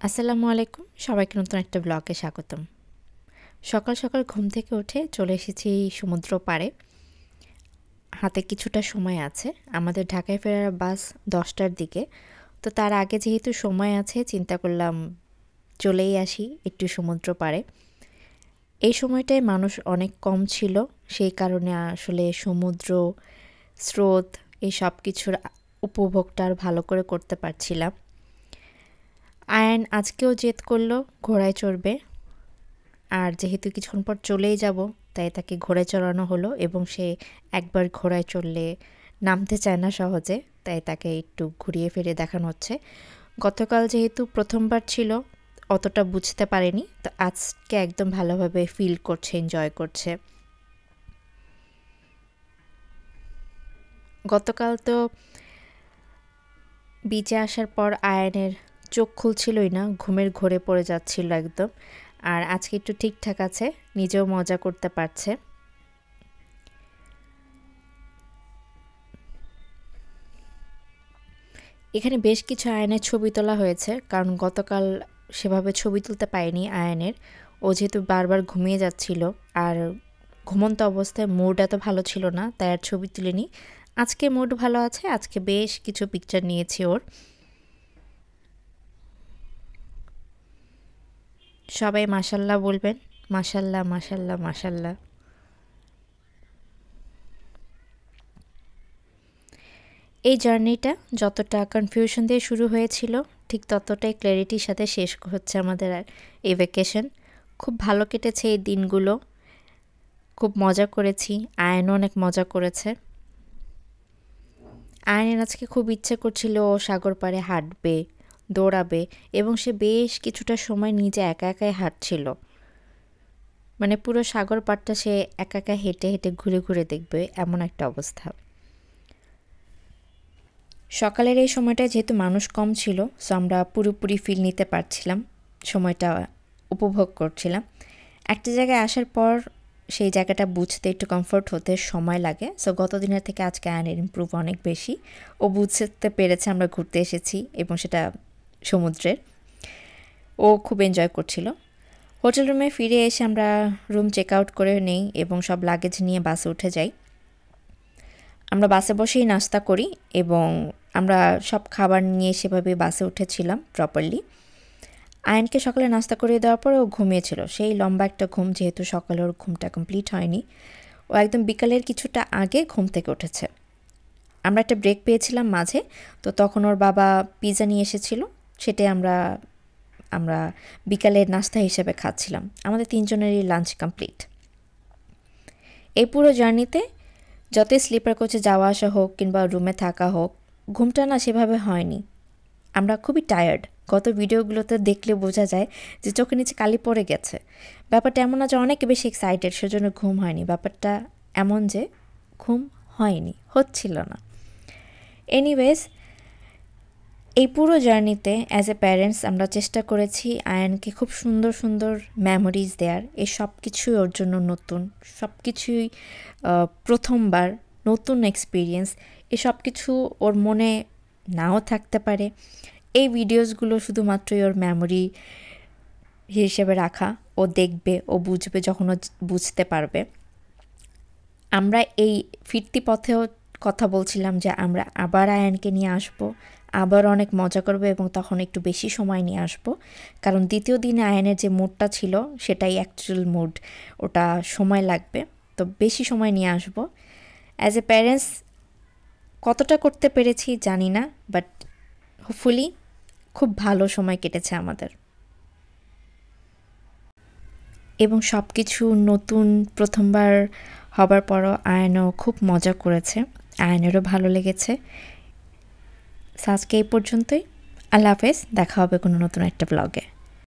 আসসালামু আলাইকুম, সবাইকে নতুন একটা ব্লগে স্বাগতম। সকাল সকাল ঘুম থেকে উঠে চলে এসেছি সমুদ্র পাড়ে। হাতে কিছুটা সময় আছে, আমাদের ঢাকায় ফেরার বাস 10টার দিকে। তো তার আগে যেহেতু সময় আছে, চিন্তা করলাম চলেই আসি একটু সমুদ্র পাড়ে। এই সময়টায় মানুষ অনেক কম ছিল, সেই কারণে আসলে সমুদ্র স্রোত এই সব কিছুর উপভোগটা আর ভালো করে করতে পারছিলাম। আয়ান আজকেও জেদ করলো ঘোড়ায় চড়বে, আর যেহেতু কিছুক্ষণ পর চলেই যাব তাই তাকে ঘোড়ায় চড়ানো হলো এবং সে একবার ঘোড়ায় চড়লে নামতে চায় না সহজে, তাই তাকে একটু ঘুরিয়ে ফিরে দেখানো হচ্ছে। গতকাল যেহেতু প্রথমবার ছিল অতটা বুঝতে পারেনি, তো আজকে একদম ভালোভাবে ফিল করছে, এনজয় করছে। গতকাল তো বিচে আসার পর আয়ানের চোখ খুলছিলই না, ঘুমের ঘোরে পড়ে যাচ্ছিল একদম। আর আজকে একটু ঠিকঠাক আছে, নিজেও মজা করতে পারছে। এখানে বেশ কিছু আয়ানের ছবি তোলা হয়েছে, কারণ গতকাল সেভাবে ছবি তুলতে পারিনি আয়ানের। ও যেহেতু বারবার ঘুমিয়ে যাচ্ছিল আর ঘুমন্ত অবস্থায় মুড এত ভালো ছিল না, তাই আর ছবি তুলিনি। আজকে মুড ভালো আছে, আজকে বেশ কিছু পিকচার নিয়েছি ওর। সবাই মাশাল্লাহ বলবেন, মাশাল্লাহ মাশাল্লাহ মাশাল্লাহ। এই জার্নিটা যতটা কনফিউশন দিয়ে শুরু হয়েছিল, ঠিক ততটাই ক্ল্যারিটির সাথে শেষ হচ্ছে আমাদের এই ভ্যাকেশন। খুব ভালো কেটেছে এই দিনগুলো, খুব মজা করেছি, আয়নও অনেক মজা করেছে। আয়নের আজকে খুব ইচ্ছে করছিল ও সাগর পাড়ে হাঁটবে, দৌড়াবে, এবং সে বেশ কিছুটা সময় নিজে একা একাই হাঁটছিল। মানে পুরো সাগর পাড়টা সে একা একা হেঁটে হেঁটে ঘুরে ঘুরে দেখবে, এমন একটা অবস্থা। সকালের এই সময়টা যেহেতু মানুষ কম ছিল, সো আমরা পুরোপুরি ফিল নিতে পারছিলাম, সময়টা উপভোগ করছিলাম। একটা জায়গায় আসার পর সেই জায়গাটা বুঝতে একটু কমফোর্ট হতে সময় লাগে। সো গত দিনের থেকে আজকে আয়নের ইমপ্রুভ অনেক বেশি, ও বুঝতে পেরেছে আমরা ঘুরতে এসেছি এবং সেটা সমুদ্রের। ও খুব এনজয় করছিল। হোটেল রুমে ফিরে এসে আমরা রুম চেক আউট করে নেই এবং সব লাগেজ নিয়ে বাসে উঠে যাই। আমরা বাসে বসেই নাস্তা করি এবং আমরা সব খাবার নিয়ে সেভাবে বাসে উঠেছিলাম প্রপারলি। আয়নকে সকালে নাস্তা করে দেওয়ার পরে ও ঘুমিয়েছিল, সেই লম্বা একটা ঘুম, যেহেতু সকালে ওর ঘুমটা কমপ্লিট হয়নি। ও একদম বিকালের কিছুটা আগে ঘুম থেকে উঠেছে। আমরা একটা ব্রেক পেয়েছিলাম মাঝে, তো তখন ওর বাবা পিৎজা নিয়ে এসেছিল, সেটাই আমরা বিকালের নাস্তা হিসেবে খাচ্ছিলাম। আমাদের তিনজনেরই লাঞ্চ কমপ্লিট। এই পুরো জার্নিতে যতই স্লিপার কোচে যাওয়া আসা হোক কিংবা রুমে থাকা হোক, ঘুমটা না সেভাবে হয়নি। আমরা খুবই টায়ার্ড, গত ভিডিওগুলোতে দেখলে বোঝা যায় যে চোখের নিচে কালি পড়ে গেছে। ব্যাপারটা এমন না যে অনেক বেশি এক্সাইটেড সেজন্য ঘুম হয়নি, ব্যাপারটা এমন যে ঘুম হয়নি, হচ্ছিল না। এনিওয়েজ, এই পুরো জার্নিতে অ্যাজ এ প্যারেন্টস আমরা চেষ্টা করেছি আয়ানকে খুব সুন্দর সুন্দর মেমোরিজ দেওয়ার। এই সব কিছুই ওর জন্য নতুন, সব কিছুই প্রথমবার, নতুন এক্সপিরিয়েন্স। এই সব কিছু ওর মনে নাও থাকতে পারে, এই ভিডিওসগুলো শুধুমাত্রই ওর মেমোরি হিসেবে রাখা। ও দেখবে, ও বুঝবে যখন ও বুঝতে পারবে। আমরা এই ফিরতি পথেও কথা বলছিলাম যে আমরা আবার আয়ানকে নিয়ে আসবো, আবার অনেক মজা করবো এবং তখন একটু বেশি সময় নিয়ে আসবো, কারণ দ্বিতীয় দিনে আয়ানের যে মুডটা ছিল সেটাই অ্যাকচুয়াল মুড, ওটা সময় লাগবে, তো বেশি সময় নিয়ে আসবো। অ্যাজ এ প্যারেন্টস কতটা করতে পেরেছি জানি না, বাট হোপফুলি খুব ভালো সময় কেটেছে আমাদের। এবং সব কিছু নতুন প্রথমবার হবার পরও আয়নও খুব মজা করেছে, আয়নেরও ভালো লেগেছে। আজকে এই পর্যন্তই, আল্লাহ হাফেজ, দেখা হবে কোনো নতুন একটা ব্লগে।